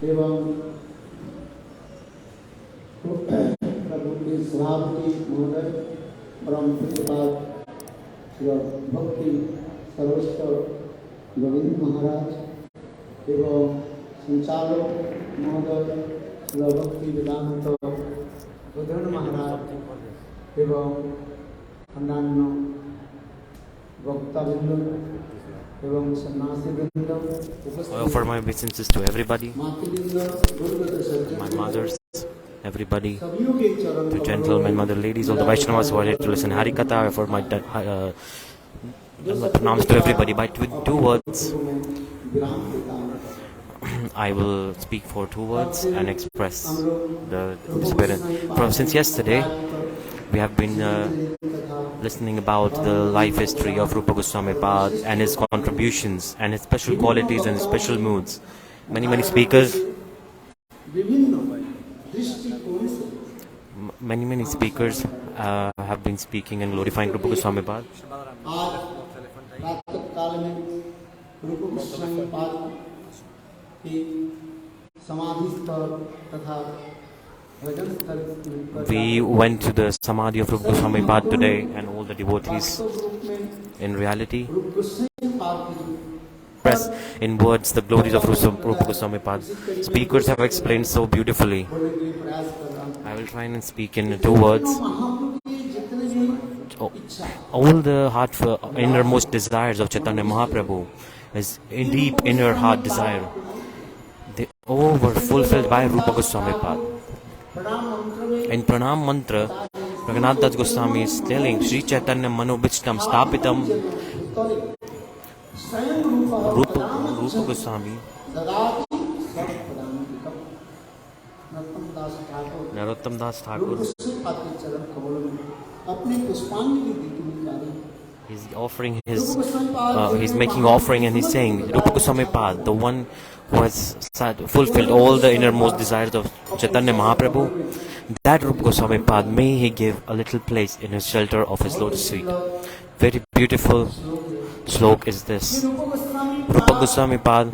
एवं प्रभु के सभापति महोदय ब्रह्मपाद भक्ति सर्वस्व गोविंद महाराज एवं संचालक महोदय भक्ति वेदांत बुधन महाराज एवं अन्यान्य वक्तावृंद एवं सन्यासी वृंद। I offer my obeisances to everybody, my mothers, everybody, to gentlemen, mother, ladies, all the Vaishnavas who are here to listen Harikatha. I offer my pranams to everybody. By two words, I will speak for 2 words and express the disappearance. Since yesterday, we have been listening about the life history of Rupa Gosvamipada and his contributions and his special qualities and his special moods. Many speakers have been speaking and glorifying Rupa Gosvamipada. We went to the Samadhi of Rupa Gosvamipada today, and all the devotees in reality express in words the glories of Rupa Gosvamipada. Speakers have explained so beautifully. I will try and speak in 2 words. All the innermost desires of Caitanya Mahaprabhu, his deep inner heart desire, they all were fulfilled by Rupa Gosvamipada. In Pranam Mantra, Raghunath Goswami is telling Sri Caitanya Manobhichtam Stapitam Rupa Goswami Narottam Das Thakur. He's offering he's making offering, and he's saying Rupa Gosvamipada, the one who has fulfilled all the innermost desires of Caitanya Mahaprabhu, that Rupa Gosvamipada, may he give a little place in his shelter of his lotus feet. Very beautiful slok is this. Rupa Gosvamipada,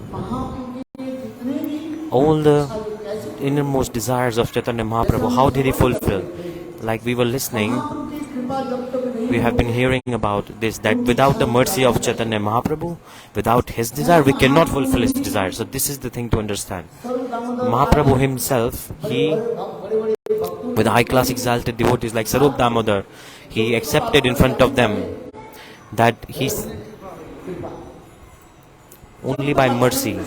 all the innermost desires of Caitanya Mahaprabhu, how did he fulfill? Like we were listening, we have been hearing about this, that without the mercy of Caitanya Mahaprabhu, without his desire, we cannot fulfill his desire. So this is the thing to understand. Mahaprabhu himself, he, with high class exalted devotees like Sarup Damodar, he accepted in front of them that he's only by mercy.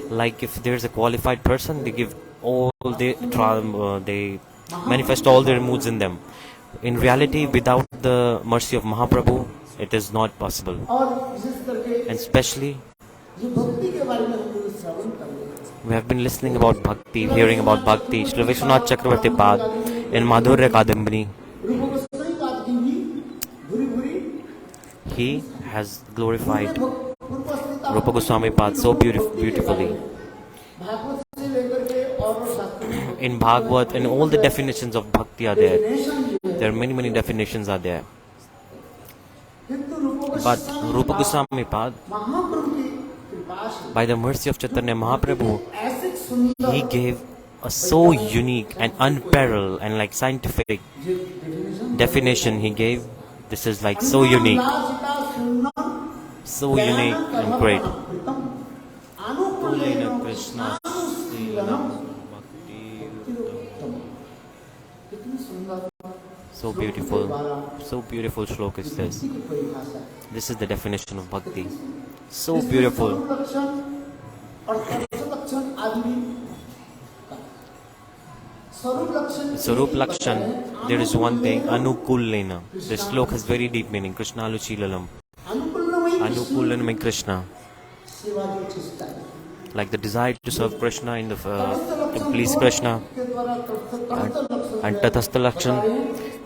Like if there's a qualified person, they give all, they manifest all their moods in them. In reality, without the mercy of Mahaprabhu, it is not possible. And especially, we have been listening about bhakti, hearing about bhakti. Srila Vishwanath Chakravarti Pad in Madhurya Kadambini, he has glorified Rupa Gosvamipada so beautifully. In Bhagavad, and all the definitions of bhakti are there. There are many definitions are there. But Rupa Gosvamipada, by the mercy of Caitanya Mahaprabhu, he gave a so unique and unparalleled and like scientific definition he gave. This is like so unique and great. So beautiful shloka is this. This is the definition of bhakti. So beautiful. Sarup Lakshan, there is one thing, Anukullena. This sloka has very deep meaning. Krishnalu Chilalam. Anukullena means Krishna. Like the desire to serve Krishna in the to please Krishna. And Tathastha Lakshan,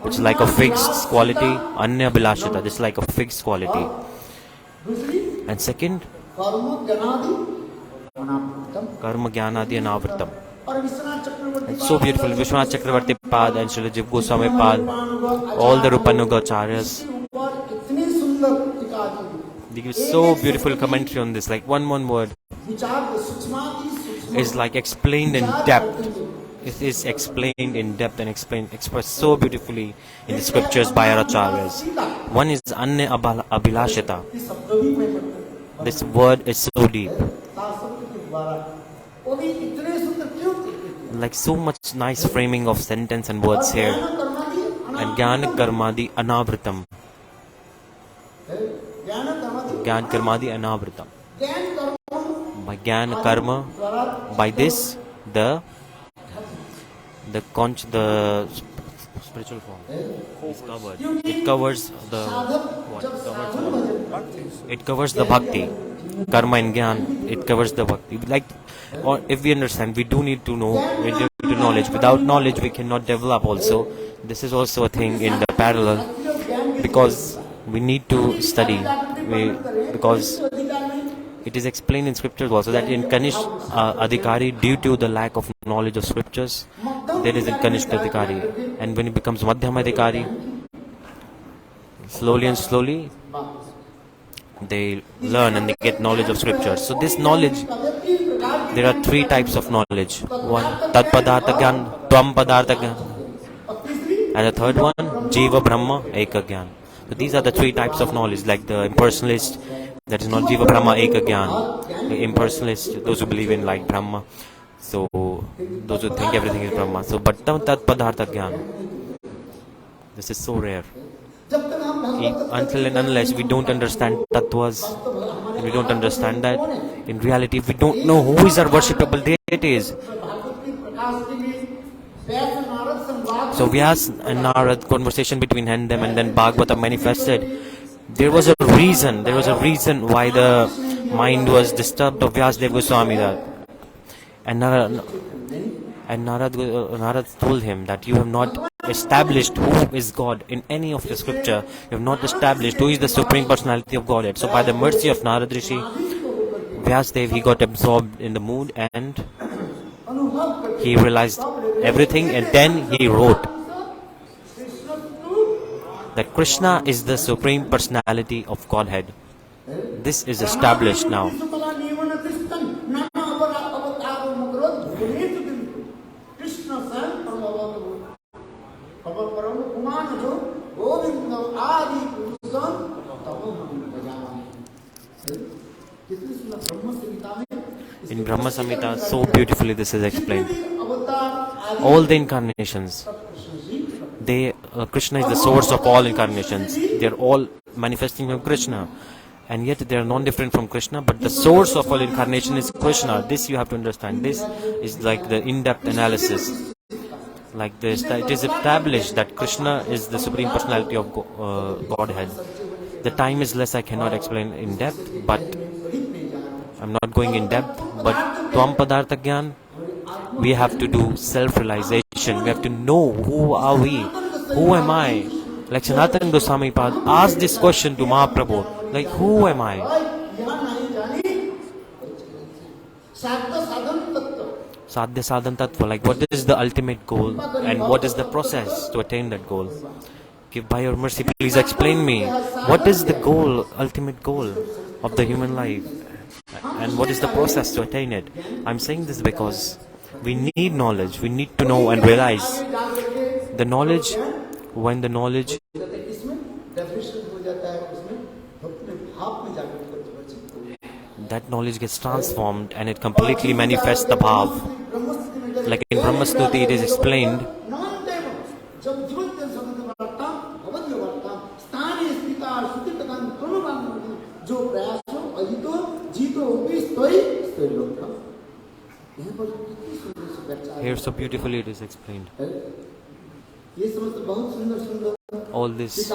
which is like a fixed quality. Anyabilasita, this is like a fixed quality. And second, Karma Jnanadi Anavritam. It's so beautiful. Vishwanath Chakravarti Pad and Srila Jiva Goswami Pad, all the Rupanuga Acharyas, they give so beautiful commentary on this, like one word. is like explained in depth. It is explained in depth and expressed so beautifully in the scriptures by our acharyas. One is anyabilasita. This word is so deep. Like so much nice framing of sentence and words here. And Jnana Karmadi Anavritam. Jnana Karmadi Anavritam. By Jnana Karma, by this, the spiritual form is covered. It covers the what? It covers the bhakti. Karma and Gyan, it covers the bhakti. Like, or if we understand, we do need to know, we need to knowledge. Without knowledge, we cannot develop also. This is also a thing in the parallel, because we need to study. Because it is explained in scriptures also that in Kanishk Adhikari, due to the lack of knowledge of scriptures, there is in Kanishk Adhikari. And when it becomes Madhyam Adhikari, slowly and slowly, they learn and they get knowledge of scriptures. So this knowledge, there are three types of knowledge. One, Tat Padartha Gyan, Tvam Padartha Gyan. And the third one, Jiva Brahma Eka Gyan. So these are the three types of knowledge, like the impersonalist, that is not Jiva Brahma Eka Gyan. The impersonalist, those who believe in like Brahma. So those who think everything is Brahma. So but Tat Padartha Gyan, this is so rare. Until and unless we don't understand tattvas, and we don't understand that in reality we don't know who is our worshipable deities. So Vyas and Narad, conversation between them, and then Bhagavata manifested. There was a reason why the mind was disturbed of Vyasadeva Goswami. And Narad told him that you have not established who is God in any of the scripture. You have not established who is the Supreme Personality of Godhead. So by the mercy of Narada Rishi, Vyasadeva, he got absorbed in the mood and he realized everything, and then he wrote that Krishna is the Supreme Personality of Godhead. This is established now. In Brahma Samhita, so beautifully this is explained. All the incarnations, Krishna is the source of all incarnations. They are all manifesting from Krishna, and yet they are non-different from Krishna. But the source of all incarnation is Krishna. This you have to understand. This is like the in-depth analysis. Like this, it is established that Krishna is the Supreme Personality of Godhead. The time is less, I cannot explain in depth, but I'm not going in depth. But Tvam Padartha Gyan, we have to do self-realization. We have to know who are we, who am I. Like Sanatana Gosvami asked this question to Mahaprabhu, like who am I? Sadhya Sadhan Tattva, like what is the ultimate goal and what is the process to attain that goal? Give by your mercy, please explain me. What is the goal, ultimate goal of the human life? And what is the process to attain it? I'm saying this because we need knowledge. We need to know and realize the knowledge. When the knowledge gets transformed and it completely manifests the bhav. Like in Brahma Stuti it is explained here, so beautifully it is explained. All this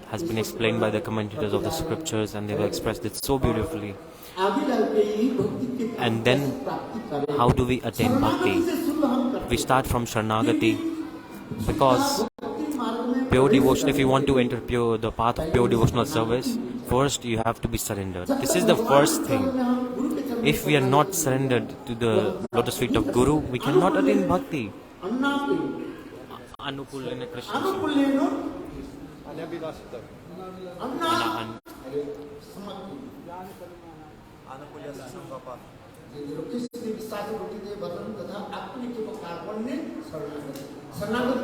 has been explained by the commentators of the scriptures, and they have expressed it so beautifully. And then how do we attain bhakti? We start from saranagati, because pure devotion, if you want to enter the path of pure devotional service, first you have to be surrendered. This is the first thing. If we are not surrendered to the lotus feet of Guru, we cannot attain bhakti. Anukulena Krishna. Anyabilasita.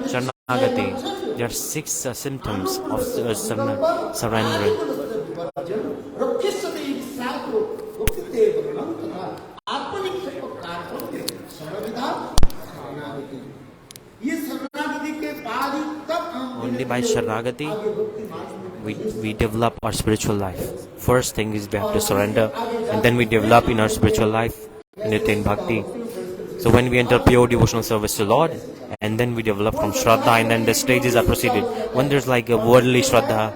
Saranagati. There are 6 symptoms of surrendering. Only by Sharanagati we develop our spiritual life. First thing is we have to surrender, and then we develop in our spiritual life and attain bhakti. So when we enter pure devotional service to Lord, and then we develop from Shraddha, and then the stages are proceeded. One there's like a worldly Shraddha,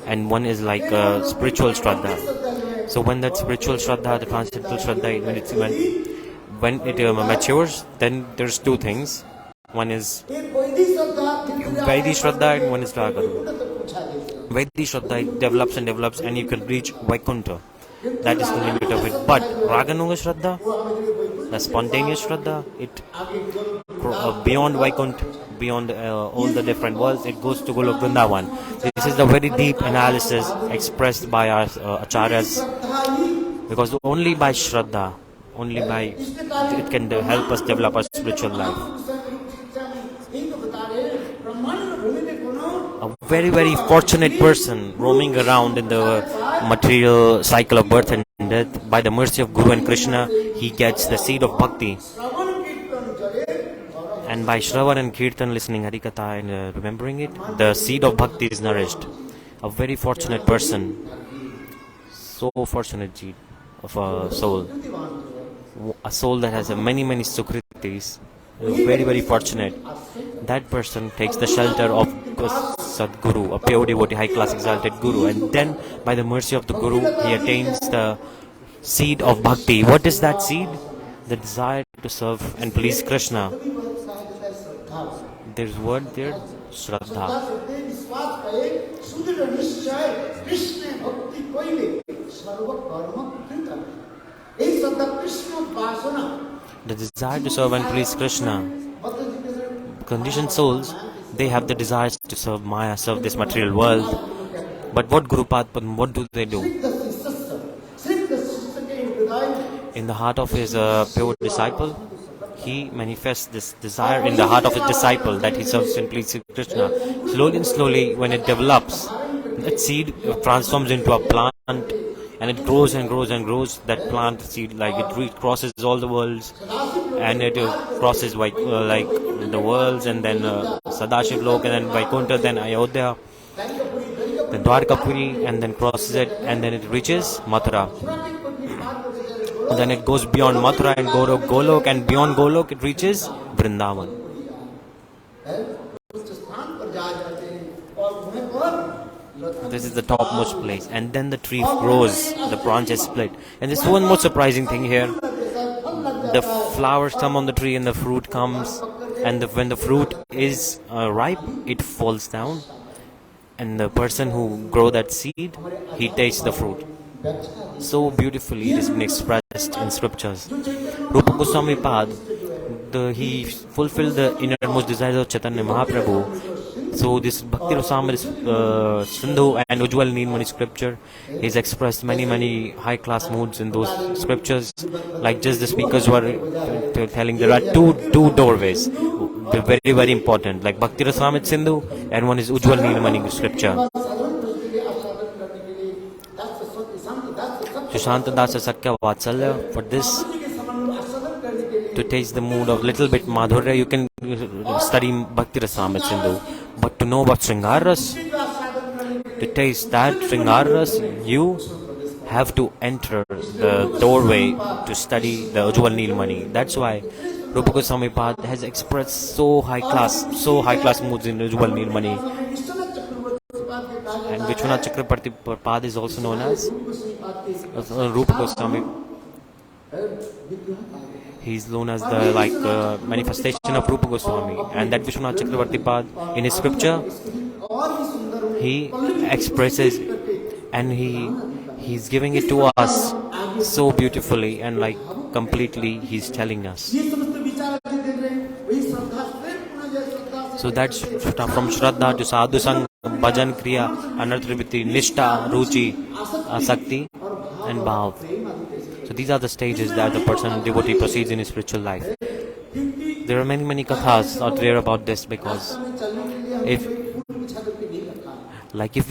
and one is like a spiritual Shraddha. So when that spiritual Shraddha, the transcendental Shraddha, when it matures, then there's 2 things. One is Vaidhi Shraddha and one is Raga. Vaidhi Shraddha develops and develops, and you can reach Vaikuntha. That is the limit of it. But Raganuga Shraddha, the spontaneous Shraddha, it beyond Vaikuntha, beyond all the different worlds, it goes to Golok Vrindavan. This is the very deep analysis expressed by our acharyas, because only by Shraddha, only by it can help us develop our spiritual life. A very, very fortunate person roaming around in the material cycle of birth and death, by the mercy of Guru and Krishna, he gets the seed of bhakti. And by Shravan and Kirtan, listening Harikatha and remembering it, the seed of bhakti is nourished. A very fortunate person, so fortunate seed of a soul that has many, many sukritis, very, very fortunate. That person takes the shelter of Sadguru, a pure devotee, high class exalted Guru, and then by the mercy of the Guru he attains the seed of bhakti. What is that seed? The desire to serve and please Krishna. There's word there, Shraddha. The desire to serve and please Krishna. Conditioned souls, they have the desires to serve Maya, serve this material world. But what what do they do? In the heart of his pure disciple, he manifests this desire in the heart of his disciple that he serves and pleases Krishna. Slowly and slowly, when it develops, that seed transforms into a plant, and it grows and grows and grows. That plant seed, like it crosses all the worlds, and it crosses like the worlds, and then Sadashiv Lok, and then Vaikuntha, then Ayodhya, then Dwarkapuri, and then crosses it, and then it reaches Mathura. And then it goes beyond Mathura and Golok, and beyond Golok it reaches Vrindavan. This is the topmost place, and then the tree grows, the branch is split. And there's one more surprising thing here. The flowers come on the tree and the fruit comes, and when the fruit is ripe, it falls down, and the person who grow that seed, he tastes the fruit. So beautifully it has been expressed in scriptures. Rupa Gosvamipada, he fulfilled the innermost desires of Caitanya Mahaprabhu. So this Bhakti Rasamrita Sindhu and Ujjwal Neelmani scripture is expressed many high class moods in those scriptures. Like just the speakers were telling, there are two doorways. They're very important. Like Bhakti Rasamrita Sindhu, and one is Ujjwal Neelmani scripture. Sushanta Dasa Sakya Vatsalya, for this, to taste the mood of little bit Madhurya, you can study Bhakti Rasamrita Sindhu. But to know about Sringaras, to taste that Sringaras, you have to enter the doorway to study the Ujjwal Neelmani. That's why Rupa Gosvamipada has expressed so high class moods in Ujjwal Neelmani. And Vishwanath Chakrabarti Pad is also known as Rupa Goswami. He is known as the manifestation of Rupa Goswami, and that Vishwanath Chakrabarti Pad in his scripture, he expresses, and he's giving it to us so beautifully, and like completely he's telling us. So that's from Shraddha to Sadhu Sang, Bhajan Kriya, Anarthriviti, Nishta, Ruchi, Asakti and Bhav. So So these are the stages that the person devotee proceeds in his spiritual life. There are many kathas out there about this, because if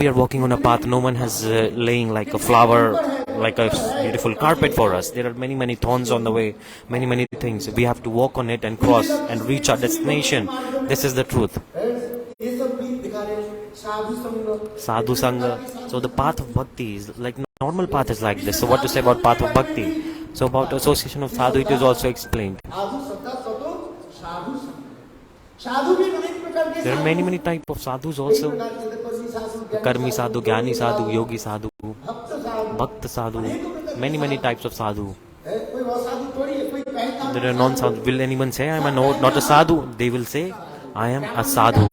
we are walking on a path, no one has laying like a flower, like a beautiful carpet for us. There are many thorns on the way, many things. We have to walk on it and cross and reach our destination. This is the truth. Sadhu Sangha. So the path of bhakti is like normal path is like this. So what to say about path of bhakti? So about association of sadhu, it is also explained. There are many types of sadhus also. Karmi sadhu, Jnani sadhu, Yogi sadhu, Bhakta sadhu, many types of sadhu. There are non-sadhu. Will anyone say I am not a sadhu? They will say I am a sadhu.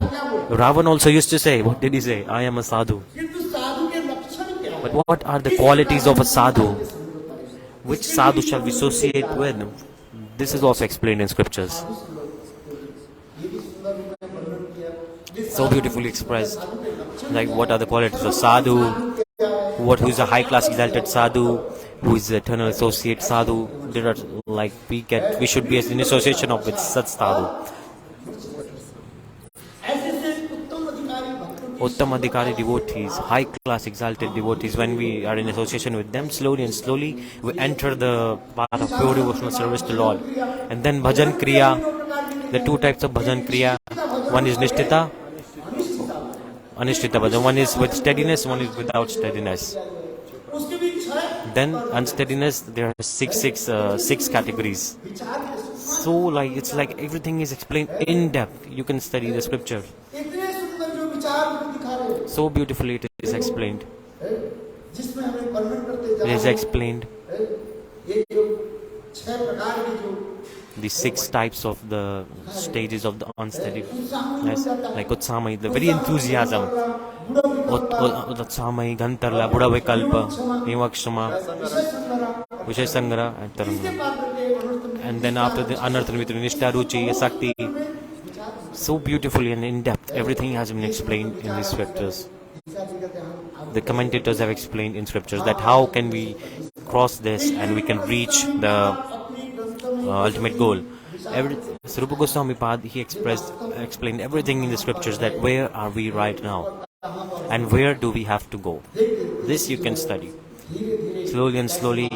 Ravan also used to say, what did he say? I am a sadhu. But what are the qualities of a sadhu? Which sadhu shall we associate with? This is also explained in scriptures. So beautifully expressed. Like what are the qualities of sadhu? Who is a high class exalted sadhu? Who is the eternal associate sadhu? There are like we should be in association with such sadhu. Uttam Adhikari devotees, high class exalted devotees, when we are in association with them, slowly we enter the path of pure devotional service to Lord. And then bhajan kriya, the two types of bhajan kriya, one is nishtita, anishtita bhajan, one is with steadiness, one is without steadiness. Then unsteadiness, there are six categories. So like it's like everything is explained in depth. You can study the scripture. So beautifully it is explained. It is explained the 6 types of the stages of the unsteadiness, like Utsamai, the very enthusiasm. Utsamai, Ghantarla, Buddha Vikalpa, Himakshama, Vishasangra, and Taranga. And then after the Anarthanvitra, Nishta, Ruchi, Sakti. So beautifully and in depth, everything has been explained in the scriptures. The commentators have explained in scriptures that how can we cross this and we can reach the ultimate goal. Sri Rupa Gosvamipada, he explained everything in the scriptures, that where are we right now and where do we have to go. This you can study. Slowly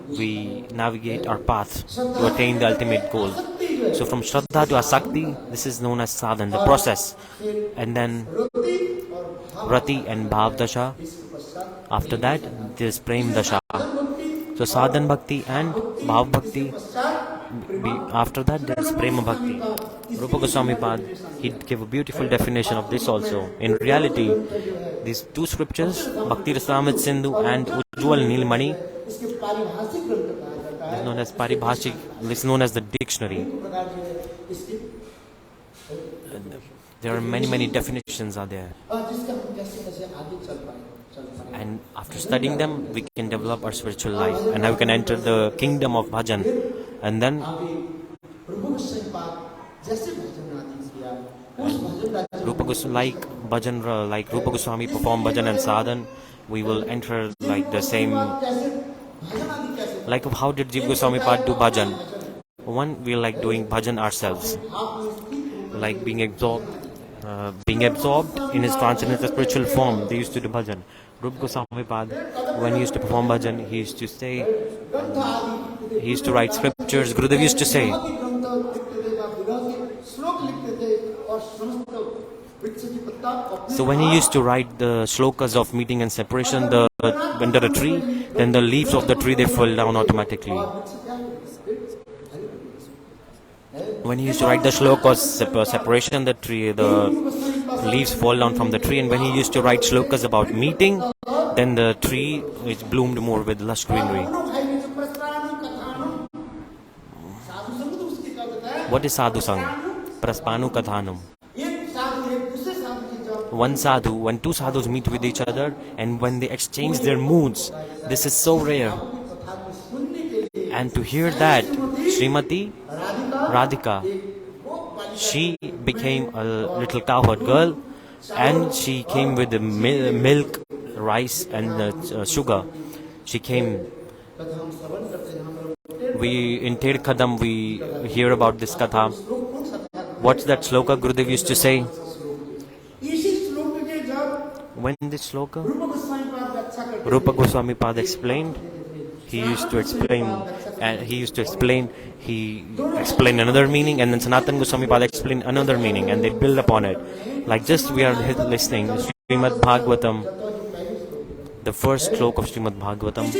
we navigate our path to attain the ultimate goal. So from Shraddha to Asakti, this is known as sadhana, the process. And then Rati and Bhav Dasha. After that, there is Prem Dasha. So Sadhan Bhakti and Bhav Bhakti. After that, there is Prema Bhakti. Rupa Gosvamipada, he gave a beautiful definition of this also. In reality, these two scriptures, Bhakti Rasamrit Sindhu and Ujjwal Nilmani, is known as Paribhashik, is known as the dictionary. There are many definitions are there. And after studying them, we can develop our spiritual life. And now we can enter the kingdom of bhajan. And then Rupa Goswami, like Rupa Goswami perform bhajan and sadhan, we will enter like the same. Like how did Jiva Goswamipada do bhajan? One, we like doing bhajan ourselves, like being absorbed in his transcendental spiritual form. They used to do bhajan. Rupa Goswamipada, when he used to perform bhajan, he used to say, he used to write scriptures. Gurudev used to say, so when he used to write the shlokas of meeting and separation, under a tree, then the leaves of the tree, they fall down automatically. When he used to write the shlokas separation, the tree, the leaves fall down from the tree. And when he used to write shlokas about meeting, then the tree is bloomed more with lush greenery. What is sadhu sang? Praspanu kathanam. One sadhu, when two sadhus meet with each other and when they exchange their moods, this is so rare. And to hear that, Srimati Radhika, she became a little cowherd girl and she came with the milk, rice and sugar. She came In Ted Kadam we hear about this katha. What's that sloka Gurudev used to say? When this sloka Rupa Gosvamipada explained, he explained another meaning, and then Sanatana Gosvamipada explained another meaning, and they build upon it. Like just we are listening Srimad Bhagavatam, the first sloka of Srimad Bhagavatam.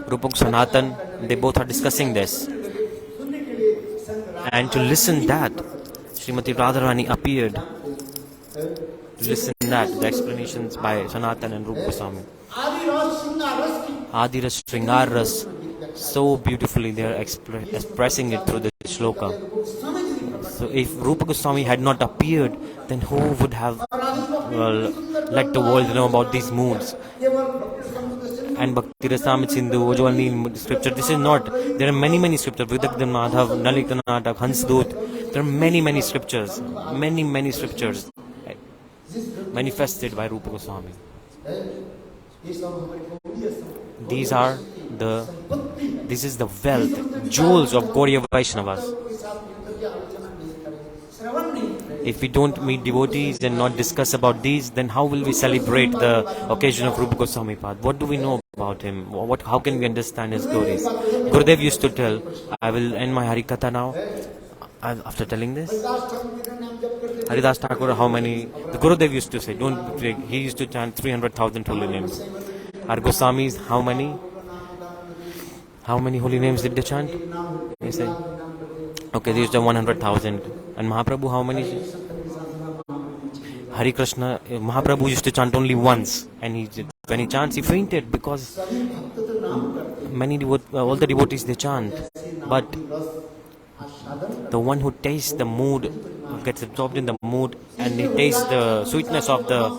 Rupa Sanatan, they both are discussing this, and to listen that Srimati Radharani appeared. To listen that the explanations by Sanatan and Rupa Goswami. Adiras Sringaras, so beautifully they are expressing it through the shloka. So if Rupa Goswami had not appeared, then who would have let the world know about these moods? And Bhakti Rasamrita Sindhu, Ojwalni scripture, this is not, there are many scriptures, Vidagdhan Madhav, Nalita Natak, Hansdut, there are many scriptures, many scriptures manifested by Rupa Goswami. This is the wealth, jewels of Gaudiya Vaishnavas. If we don't meet devotees and not discuss about these, then how will we celebrate the occasion of Rupa Gosvamipada? What do we know about him? How can we understand his glories? Gurudev used to tell, I will end my Harikatha now. After telling this, Haridas Thakur, how many? The Gurudev used to say, he used to chant 300,000 holy names. Our Goswamis, how many? How many holy names did they chant? They say, okay, they used to 100,000. And Mahaprabhu, how many? Hare Krishna, Mahaprabhu used to chant only once, and when he chants, he fainted because all the devotees they chant, but the one who tastes the mood, gets absorbed in the mood, and they taste the sweetness of the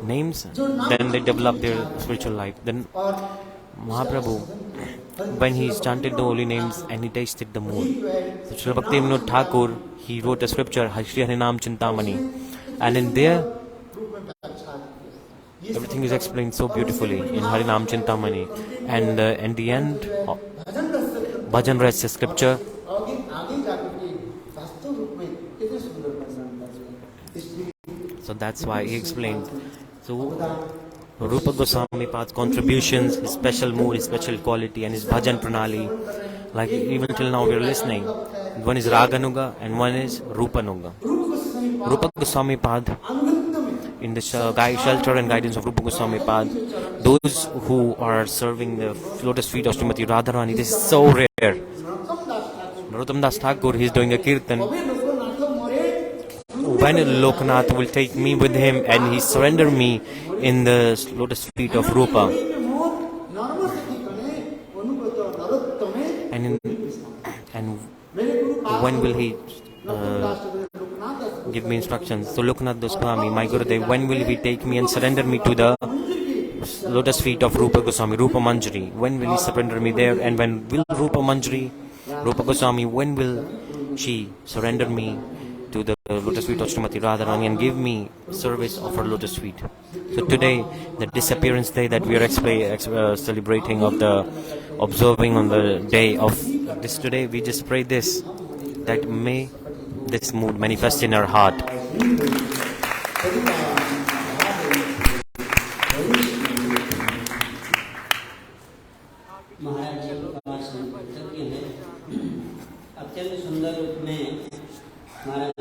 names, then they develop their spiritual life. Then Mahaprabhu, when he chanted the holy names and he tasted the mood, so Srila Bhaktivinoda Thakur, he wrote a scripture, Shri Harinam Chintamani, and in there everything is explained so beautifully in Harinam Chintamani, and in the end Bhajan Rasa scripture. So that's why he explained. So Rupa Goswamipada's contributions, his special mood, his special quality, and his bhajan pranali, like even till now we are listening. One is Raganuga and one is Rupanuga. Rupa Goswamipada, in the shelter and guidance of Rupa Goswamipada, those who are serving the lotus feet of Srimati Radharani, this is so rare. Narottam Das Thakur, he is doing a kirtan. When Lokanath will take me with him and he surrender me in the lotus feet of Rupa. And when will he give me instructions? So Lokanath Goswami, my Gurudev, when will he take me and surrender me to the lotus feet of Rupa Goswami, Rupa Manjari? When will he surrender me there? And when will Rupa Manjari, Rupa Goswami, when will she surrender me to the lotus feet of Srimati Radharani and give me service of her lotus feet? So today, the disappearance day that we are celebrating of the observing on the day of this today, we just pray this, that may this mood manifest in our heart. महाराज जी का कृतज्ञ है। अत्यंत सुंदर रूप में महाराज